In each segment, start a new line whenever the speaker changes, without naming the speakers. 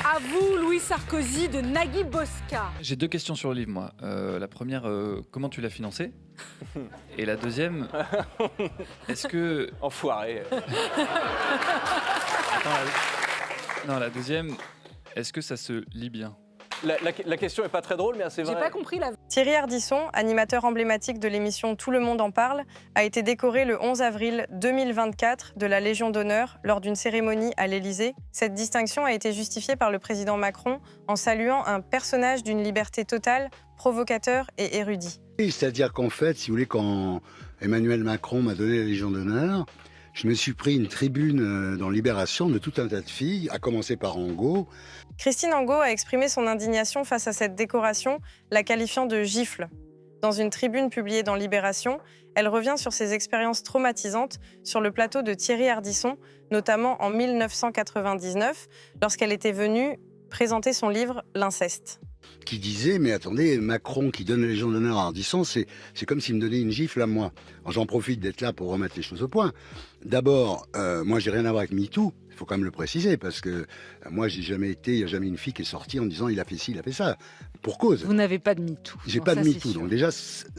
À vous, Louis Sarkozy de Nagui Bosca.
J'ai 2 questions sur le livre, moi. La première, comment tu l'as financé? Et la deuxième, est-ce que...
Enfoiré.
Non, la deuxième, est-ce que ça se lit bien?
La question n'est pas très drôle, mais assez vraie.
J'ai pas compris la...
Thierry Ardisson, animateur emblématique de l'émission Tout le monde en parle, a été décoré le 11 avril 2024 de la Légion d'honneur lors d'une cérémonie à l'Élysée. Cette distinction a été justifiée par le président Macron en saluant un personnage d'une liberté totale, provocateur et érudit.
C'est-à-dire qu'en fait, si vous voulez, quand Emmanuel Macron m'a donné la Légion d'honneur, je me suis pris une tribune dans Libération de tout un tas de filles, à commencer par Angot.
Christine Angot a exprimé son indignation face à cette décoration, la qualifiant de gifle. Dans une tribune publiée dans Libération, elle revient sur ses expériences traumatisantes sur le plateau de Thierry Ardisson, notamment en 1999, lorsqu'elle était venue présenter son livre « L'inceste ».
Qui disait, mais attendez, Macron qui donne la Légion d'honneur à Ardisson, c'est comme s'il me donnait une gifle à moi. J'en profite d'être là pour remettre les choses au point. D'abord, moi j'ai rien à voir avec MeToo, il faut quand même le préciser, parce que moi j'ai jamais été, il n'y a jamais une fille qui est sortie en disant il a fait ci, il a fait ça, pour cause.
Vous n'avez pas de MeToo.
J'ai pas de MeToo, donc déjà,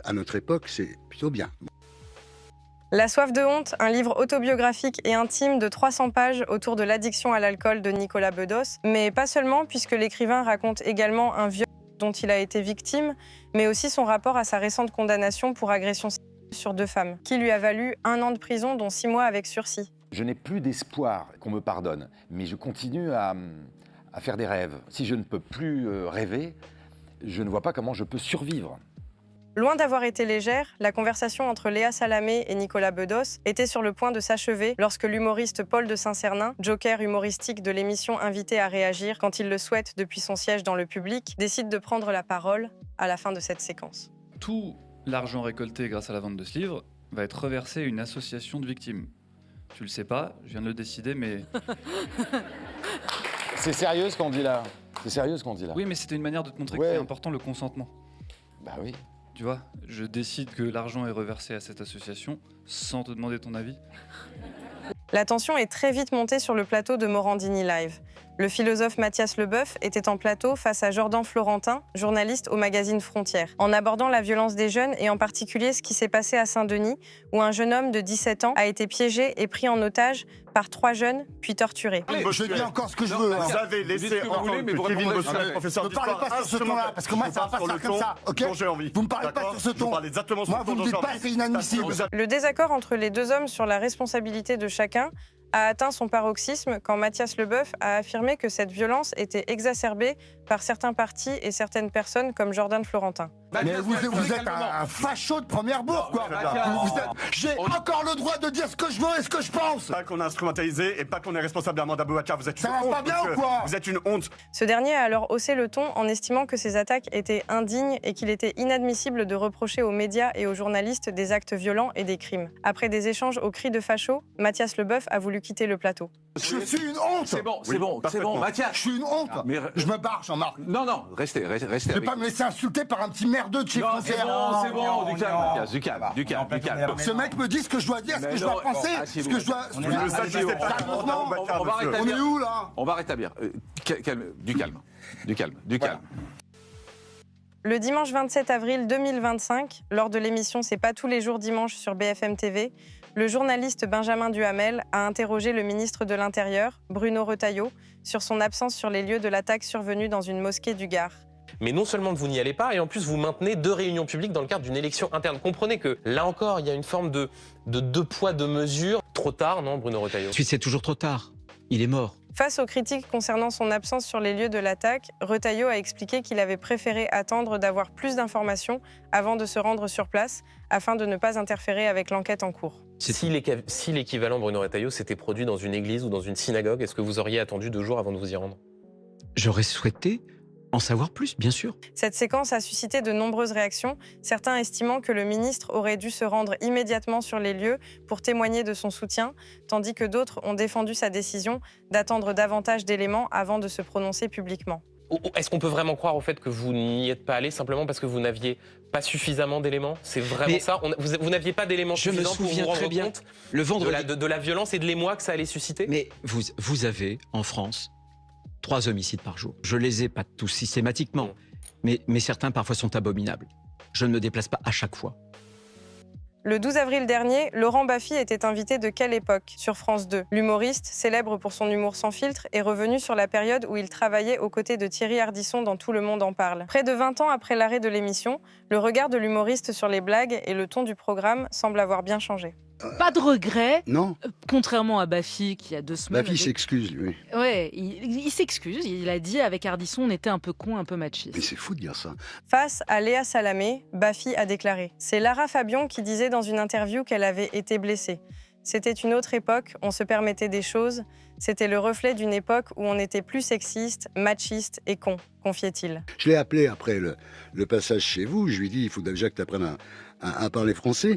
à notre époque, c'est plutôt bien.
La soif de honte, un livre autobiographique et intime de 300 pages autour de l'addiction à l'alcool de Nicolas Bedos, mais pas seulement, puisque l'écrivain raconte également un viol dont il a été victime, mais aussi son rapport à sa récente condamnation pour agression sexuelle sur 2 femmes, qui lui a valu 1 an de prison, dont 6 mois avec sursis.
Je n'ai plus d'espoir qu'on me pardonne, mais je continue à faire des rêves. Si je ne peux plus rêver, je ne vois pas comment je peux survivre.
Loin d'avoir été légère, la conversation entre Léa Salamé et Nicolas Bedos était sur le point de s'achever lorsque l'humoriste Paul de Saint-Cernin, joker humoristique de l'émission Invité à réagir quand il le souhaite depuis son siège dans le public, décide de prendre la parole à la fin de cette séquence.
Tout l'argent récolté grâce à la vente de ce livre va être reversé à une association de victimes. Tu le sais pas, je viens de le décider, mais...
C'est sérieux ce qu'on dit là? C'est sérieux ce qu'on dit là?
Oui, mais c'était une manière de te montrer que c'est important le consentement.
Bah oui.
Tu vois, je décide que l'argent est reversé à cette association sans te demander ton avis.
La tension est très vite montée sur le plateau de Morandini Live. Le philosophe Mathias Leboeuf était en plateau face à Jordan Florentin, journaliste au magazine Frontières, en abordant la violence des jeunes et en particulier ce qui s'est passé à Saint-Denis, où un jeune homme de 17 ans a été piégé et pris en otage par 3 jeunes, puis torturé.
Je dis encore ce que je veux.
Vous avez laissé entendre que Kevin Bossuet, professeur
Ne parlez pas sur ce ton-là, parce que moi, ça va pas se faire comme ça, ok? Vous me parlez pas sur ce ton. Moi, vous me dites pas, c'est inadmissible.
Le désaccord entre les 2 hommes sur la responsabilité de chacun a atteint son paroxysme quand Mathias Leboeuf a affirmé que cette violence était exacerbée par certains partis et certaines personnes comme Jordan Florentin.
Mais vous êtes un facho de première bourre, quoi. J'ai encore le droit de dire ce que je veux et ce que je pense.
Pas qu'on a instrumentalisé et pas qu'on est responsable d'Armand Aboubacar. Vous êtes une honte.
Ça va pas bien ou quoi?
Vous êtes une honte.
Ce dernier a alors haussé le ton en estimant que ces attaques étaient indignes et qu'il était inadmissible de reprocher aux médias et aux journalistes des actes violents et des crimes. Après des échanges aux cris de facho, Mathias Leboeuf a voulu quitter le plateau.
Je suis une honte.
C'est bon, Mathias.
Je suis une honte.
Mais...
Je me barre, Jean-Marc.
Non, restez.
Je vais pas me laisser insulter par un petit merdeux de chez Frontières.
C'est bon, du calme, Mathias, du calme.
Ce mec me dit ce que je dois dire, ce que je dois penser, ce que je dois...
On
est où, là?
On va rétablir. Du calme.
Le dimanche 27 avril 2025, lors de l'émission C'est pas tous les jours dimanche sur BFM TV, le journaliste Benjamin Duhamel a interrogé le ministre de l'Intérieur, Bruno Retailleau, sur son absence sur les lieux de l'attaque survenue dans une mosquée du Gard.
Mais non seulement vous n'y allez pas, et en plus vous maintenez 2 réunions publiques dans le cadre d'une élection interne. Comprenez que, là encore, il y a une forme de 2 poids, 2 mesures. Trop tard, non, Bruno Retailleau?
C'est toujours trop tard. Il est mort.
Face aux critiques concernant son absence sur les lieux de l'attaque, Retailleau a expliqué qu'il avait préféré attendre d'avoir plus d'informations avant de se rendre sur place, afin de ne pas interférer avec l'enquête en cours.
Si l'équivalent Bruno Retailleau s'était produit dans une église ou dans une synagogue, est-ce que vous auriez attendu 2 jours avant de vous y rendre?
J'aurais souhaité en savoir plus, bien sûr.
Cette séquence a suscité de nombreuses réactions, certains estimant que le ministre aurait dû se rendre immédiatement sur les lieux pour témoigner de son soutien, tandis que d'autres ont défendu sa décision d'attendre davantage d'éléments avant de se prononcer publiquement.
Est-ce qu'on peut vraiment croire au fait que vous n'y êtes pas allé simplement parce que vous n'aviez pas suffisamment d'éléments? C'est vraiment ça? Vous n'aviez pas d'éléments suffisants pour vous rendre compte
le vendredi
de la violence et de l'émoi que ça allait susciter?
Mais vous avez, en France, 3 homicides par jour. Je les ai pas tous systématiquement, mais certains parfois sont abominables. Je ne me déplace pas à chaque fois.
Le 12 avril dernier, Laurent Baffy était invité de Quelle époque sur France 2. L'humoriste, célèbre pour son humour sans filtre, est revenu sur la période où il travaillait aux côtés de Thierry Ardisson dans Tout le monde en parle. Près de 20 ans après l'arrêt de l'émission, le regard de l'humoriste sur les blagues et le ton du programme semblent avoir bien changé.
Pas de regret.
Non.
Contrairement à Baffy, qui a 2 semaines.
Baffy s'excuse, lui.
Ouais, il s'excuse. Il a dit avec Ardisson, on était un peu con, un peu machiste.
Mais c'est fou de dire ça.
Face à Léa Salamé, Baffy a déclaré. C'est Lara Fabian qui disait dans une interview qu'elle avait été blessée. C'était une autre époque, on se permettait des choses. C'était le reflet d'une époque où on était plus sexiste, machiste et con, confiait-il.
Je l'ai appelé après le passage chez vous. Je lui ai dit, il faut déjà que tu apprennes à parler français.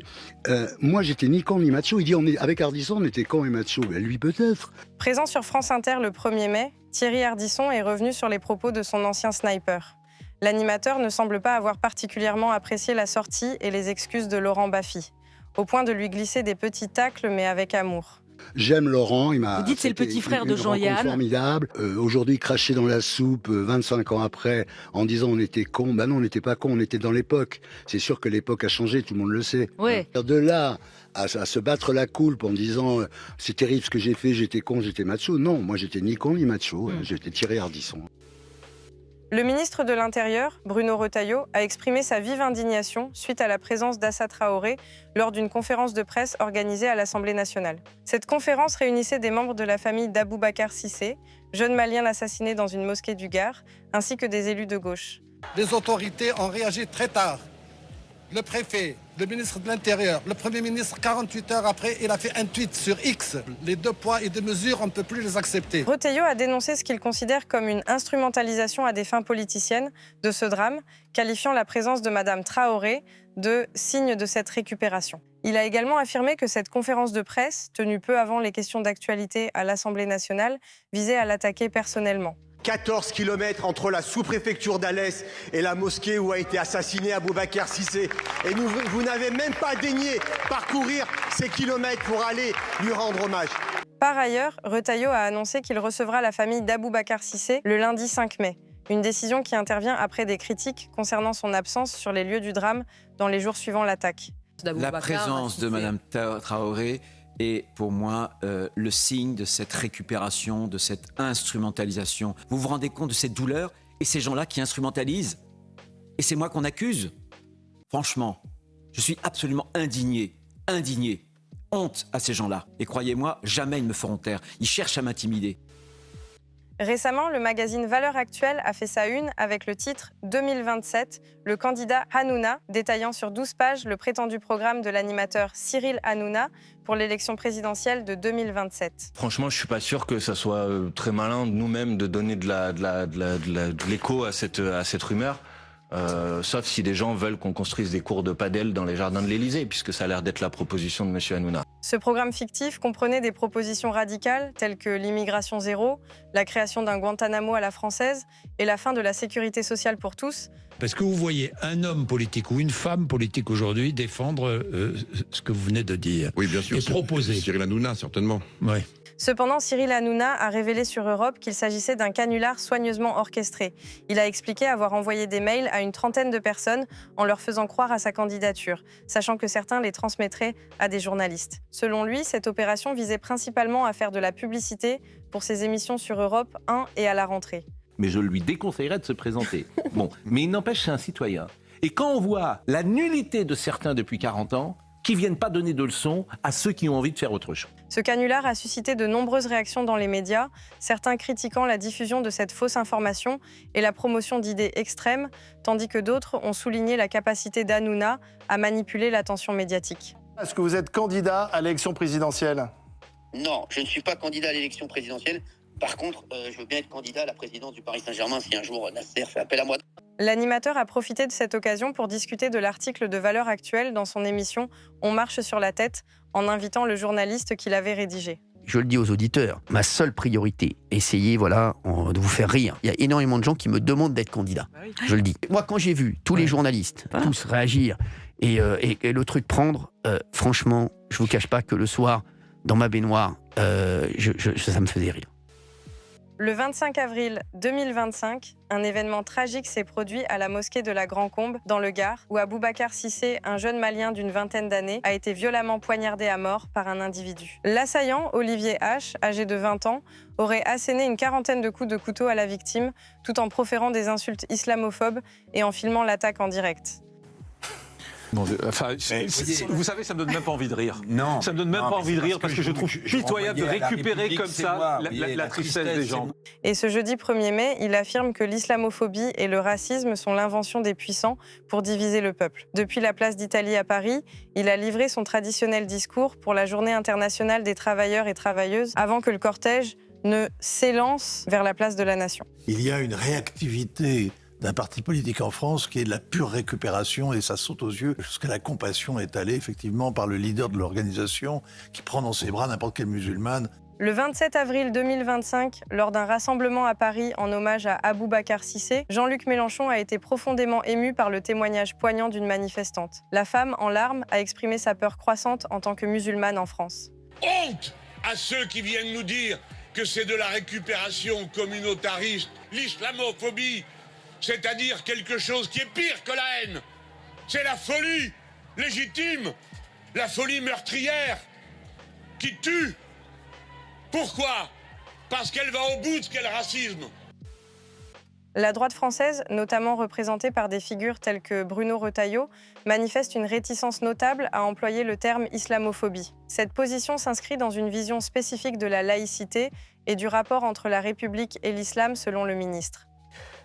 Moi, j'étais ni con ni macho. Il dit, avec Ardisson, on était con et macho. Ben, lui, peut-être.
Présent sur France Inter le 1er mai, Thierry Ardisson est revenu sur les propos de son ancien sniper. L'animateur ne semble pas avoir particulièrement apprécié la sortie et les excuses de Laurent Baffy, au point de lui glisser des petits tacles, mais avec amour.
J'aime Laurent, il m'a.
Vous dites c'est le petit frère de Jean-Yann.
Formidable. Aujourd'hui, cracher dans la soupe, 25 ans après, en disant on était con. Ben non, on n'était pas con, on était dans l'époque. C'est sûr que l'époque a changé, tout le monde le sait.
Ouais.
De là à se battre la coulpe en disant c'est terrible ce que j'ai fait, j'étais con, j'étais macho. Non, moi j'étais ni con ni macho, j'étais Thierry Ardisson.
Le ministre de l'Intérieur, Bruno Retailleau, a exprimé sa vive indignation suite à la présence d'Assa Traoré lors d'une conférence de presse organisée à l'Assemblée nationale. Cette conférence réunissait des membres de la famille d'Aboubacar Cissé, jeune malien assassiné dans une mosquée du Gard, ainsi que des élus de gauche.
Les autorités ont réagi très tard. Le préfet, le ministre de l'Intérieur, le Premier ministre, 48 heures après, il a fait un tweet sur X. Les 2 poids et 2 mesures, on ne peut plus les accepter.
Retailleau a dénoncé ce qu'il considère comme une instrumentalisation à des fins politiciennes de ce drame, qualifiant la présence de Madame Traoré de signe de cette récupération. Il a également affirmé que cette conférence de presse, tenue peu avant les questions d'actualité à l'Assemblée nationale, visait à l'attaquer personnellement.
14 km entre la sous-préfecture d'Alès et la mosquée où a été assassiné Aboubacar Cissé. Et vous n'avez même pas daigné parcourir ces kilomètres pour aller lui rendre hommage.
Par ailleurs, Retailleau a annoncé qu'il recevra la famille d'Aboubacar Cissé le lundi 5 mai. Une décision qui intervient après des critiques concernant son absence sur les lieux du drame dans les jours suivant l'attaque.
La présence de Mme Traoré est pour moi le signe de cette récupération, de cette instrumentalisation. Vous vous rendez compte de cette douleur et ces gens-là qui instrumentalisent? Et c'est moi qu'on accuse? Franchement, je suis absolument indigné. Honte à ces gens-là. Et croyez-moi, jamais ils me feront taire. Ils cherchent à m'intimider.
Récemment, le magazine Valeurs Actuelles a fait sa une avec le titre « 2027, le candidat Hanouna », détaillant sur 12 pages le prétendu programme de l'animateur Cyril Hanouna pour l'élection présidentielle de 2027.
Franchement, je ne suis pas sûr que ça soit très malin de nous-mêmes de donner de l'écho à cette rumeur. Sauf si des gens veulent qu'on construise des cours de padel dans les jardins de l'Élysée, puisque ça a l'air d'être la proposition de M. Hanouna.
Ce programme fictif comprenait des propositions radicales telles que l'immigration zéro, la création d'un Guantanamo à la française et la fin de la sécurité sociale pour tous.
Parce que vous voyez un homme politique ou une femme politique aujourd'hui défendre ce que vous venez de dire.
Oui, bien sûr.
Et proposer.
Cyril Hanouna, certainement.
Oui.
Cependant, Cyril Hanouna a révélé sur Europe qu'il s'agissait d'un canular soigneusement orchestré. Il a expliqué avoir envoyé des mails à une trentaine de personnes en leur faisant croire à sa candidature, sachant que certains les transmettraient à des journalistes. Selon lui, cette opération visait principalement à faire de la publicité pour ses émissions sur Europe 1 et à la rentrée.
Mais je lui déconseillerais de se présenter. Bon, mais il n'empêche, c'est un citoyen. Et quand on voit la nullité de certains depuis 40 ans, qui viennent pas donner de leçons à ceux qui ont envie de faire autre chose.
Ce canular a suscité de nombreuses réactions dans les médias, certains critiquant la diffusion de cette fausse information et la promotion d'idées extrêmes, tandis que d'autres ont souligné la capacité d'Hanouna à manipuler l'attention médiatique.
Est-ce que vous êtes candidat à l'élection présidentielle?
Non, je ne suis pas candidat à l'élection présidentielle. Par contre, je veux bien être candidat à la présidence du Paris Saint-Germain si un jour Nasser fait appel à moi.
L'animateur a profité de cette occasion pour discuter de l'article de Valeurs Actuelles dans son émission « On marche sur la tête » en invitant le journaliste qui l'avait rédigé.
Je le dis aux auditeurs, ma seule priorité, essayez de vous faire rire. Il y a énormément de gens qui me demandent d'être candidat. Je le dis. Moi, quand j'ai vu tous les journalistes, tous réagir et le truc prendre, franchement, je vous cache pas que le soir, dans ma baignoire, ça me faisait rire.
Le 25 avril 2025, un événement tragique s'est produit à la mosquée de la Grand-Combe, dans le Gard, où Aboubacar Cissé, un jeune Malien d'une vingtaine d'années, a été violemment poignardé à mort par un individu. L'assaillant, Olivier H., âgé de 20 ans, aurait asséné une quarantaine de coups de couteau à la victime, tout en proférant des insultes islamophobes et en filmant l'attaque en direct.
Bon, enfin, vous savez, ça me donne même pas envie de rire.
Non.
Ça me donne même pas envie de rire parce que je trouve pitoyable de récupérer comme ça la tristesse des gens.
Et ce jeudi 1er mai, il affirme que l'islamophobie et le racisme sont l'invention des puissants pour diviser le peuple. Depuis la place d'Italie à Paris, il a livré son traditionnel discours pour la Journée internationale des travailleurs et travailleuses avant que le cortège ne s'élance vers la place de la Nation.
Il y a une réactivité d'un parti politique en France qui est de la pure récupération et ça saute aux yeux jusqu'à la compassion étalée effectivement par le leader de l'organisation qui prend dans ses bras n'importe quelle musulmane.
Le 27 avril 2025, lors d'un rassemblement à Paris en hommage à Aboubacar Cissé, Jean-Luc Mélenchon a été profondément ému par le témoignage poignant d'une manifestante. La femme, en larmes, a exprimé sa peur croissante en tant que musulmane en France.
Honte à ceux qui viennent nous dire que c'est de la récupération communautariste, l'islamophobie, c'est-à-dire quelque chose qui est pire que la haine. C'est la folie légitime, la folie meurtrière, qui tue. Pourquoi? Parce qu'elle va au bout de ce qu'est le racisme.
La droite française, notamment représentée par des figures telles que Bruno Retailleau, manifeste une réticence notable à employer le terme islamophobie. Cette position s'inscrit dans une vision spécifique de la laïcité et du rapport entre la République et l'islam selon le ministre.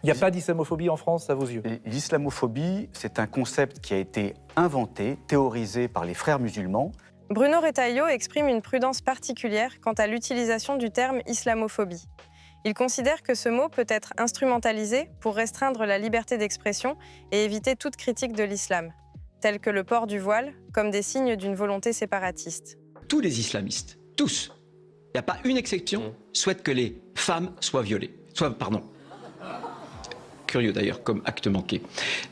Il n'y a pas d'islamophobie en France, à vos yeux?
L'islamophobie, c'est un concept qui a été inventé, théorisé par les frères musulmans.
Bruno Retailleau exprime une prudence particulière quant à l'utilisation du terme islamophobie. Il considère que ce mot peut être instrumentalisé pour restreindre la liberté d'expression et éviter toute critique de l'islam, telle que le port du voile, comme des signes d'une volonté séparatiste.
Tous les islamistes, tous, il n'y a pas une exception, souhaitent que les femmes soient violées, curieux d'ailleurs comme acte manqué,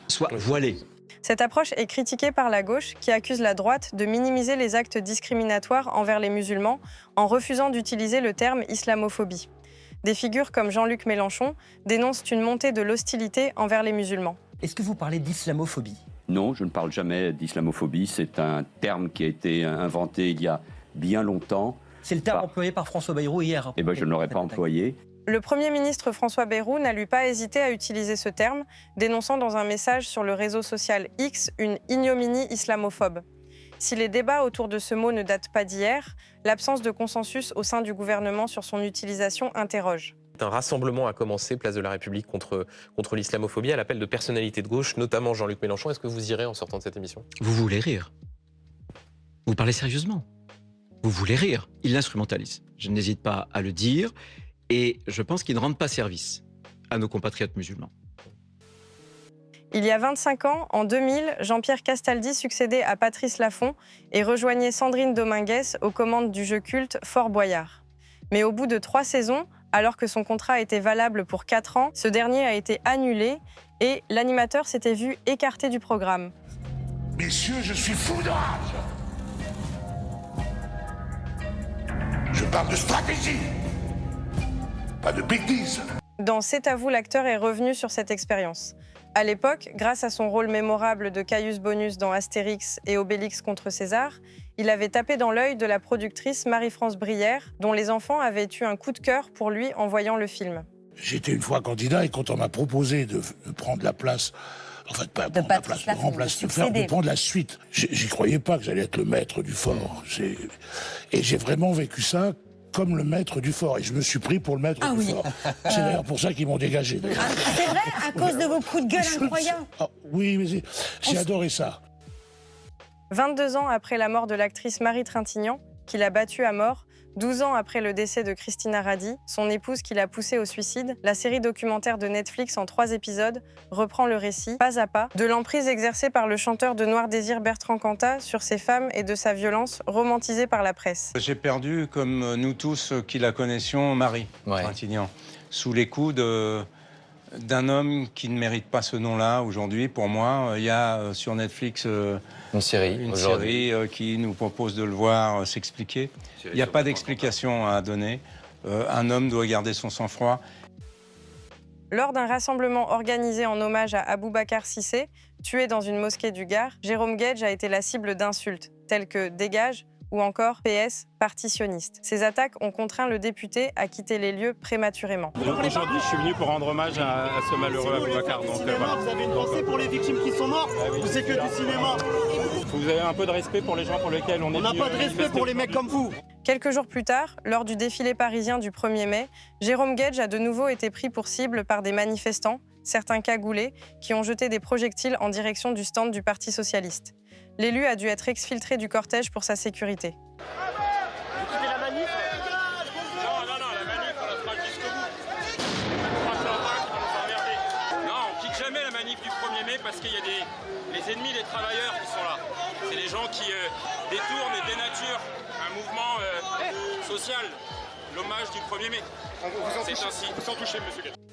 soient voilées.
Cette approche est critiquée par la gauche qui accuse la droite de minimiser les actes discriminatoires envers les musulmans en refusant d'utiliser le terme islamophobie. Des figures comme Jean-Luc Mélenchon dénoncent une montée de l'hostilité envers les musulmans.
Est-ce que vous parlez d'islamophobie?
Non, je ne parle jamais d'islamophobie. C'est un terme qui a été inventé il y a bien longtemps.
C'est le terme employé par François Bayrou hier.
Eh bien, je ne l'aurais pas employé.
Le Premier ministre François Bayrou n'a lui pas hésité à utiliser ce terme, dénonçant dans un message sur le réseau social X une ignominie islamophobe. Si les débats autour de ce mot ne datent pas d'hier, l'absence de consensus au sein du gouvernement sur son utilisation interroge.
Un rassemblement a commencé, place de la République, contre l'islamophobie, à l'appel de personnalités de gauche, notamment Jean-Luc Mélenchon. Est-ce que vous irez en sortant de cette émission?
Vous voulez rire? Vous parlez sérieusement? Vous voulez rire? Il l'instrumentalise. Je n'hésite pas à le dire. Et je pense qu'ils ne rendent pas service à nos compatriotes musulmans.
Il y a 25 ans, en 2000, Jean-Pierre Castaldi succédait à Patrice Laffont et rejoignait Sandrine Dominguez aux commandes du jeu culte Fort Boyard. Mais au bout de 3 saisons, alors que son contrat était valable pour 4 ans, ce dernier a été annulé et l'animateur s'était vu écarté du programme.
Messieurs, je suis fou de rage. Je parle de stratégie. Pas de bêtises.
Dans C'est à vous, l'acteur est revenu sur cette expérience. À l'époque, grâce à son rôle mémorable de Caius Bonus dans Astérix et Obélix contre César, il avait tapé dans l'œil de la productrice Marie-France Brière, dont les enfants avaient eu un coup de cœur pour lui en voyant le film.
J'étais une fois candidat et quand on m'a proposé de prendre la place, en fait pas prendre la place, de prendre la suite, j'y croyais pas que j'allais être le maître du fort. Et j'ai vraiment vécu ça comme le maître du fort. Et je me suis pris pour le maître du fort. C'est d'ailleurs pour ça qu'ils m'ont dégagé.
C'est vrai? À cause de vos coups de gueule incroyables?
Oui, mais j'ai adoré ça.
22 ans après la mort de l'actrice Marie Trintignant, qu'il a battue à mort, 12 ans après le décès de Christina Radi, son épouse qui l'a poussée au suicide, la série documentaire de Netflix en 3 épisodes reprend le récit, pas à pas, de l'emprise exercée par le chanteur de Noir Désir Bertrand Cantat sur ses femmes et de sa violence romantisée par la presse.
J'ai perdu, comme nous tous qui la connaissions, Marie Trintignant, sous les coups d'un homme qui ne mérite pas ce nom-là aujourd'hui. Pour moi, il y a sur Netflix une série qui nous propose de le voir s'expliquer. Il n'y a pas d'explication à donner. un homme doit garder son sang-froid.
Lors d'un rassemblement organisé en hommage à Aboubacar Cissé, tué dans une mosquée du Gard, Jérôme Guedj a été la cible d'insultes telles que « dégage » ou encore « PS, partitionniste ». Ces attaques ont contraint le député à quitter les lieux prématurément.
Aujourd'hui, je suis venu pour rendre hommage à ce malheureux Aboubacar.
Vous avez une pensée pour les victimes qui sont mortes ou c'est que du cinéma?
Vous avez un peu de respect pour les gens pour lesquels on est venu.
On n'a pas de respect pour les mecs comme vous.
Quelques jours plus tard, lors du défilé parisien du 1er mai, Jérôme Guedj a de nouveau été pris pour cible par des manifestants, certains cagoulés, qui ont jeté des projectiles en direction du stand du Parti socialiste. L'élu a dû être exfiltré du cortège pour sa sécurité.
C'était la manif?
Non, la manif, on la fera jusqu'au bout. On va nous emmerder. Non, on quitte jamais la manif du 1er mai parce qu'il y a les ennemis des travailleurs qui sont là. C'est les gens qui détournent et dénaturent un mouvement social, l'hommage du 1er mai. C'est ainsi. Sans toucher, monsieur Guedj.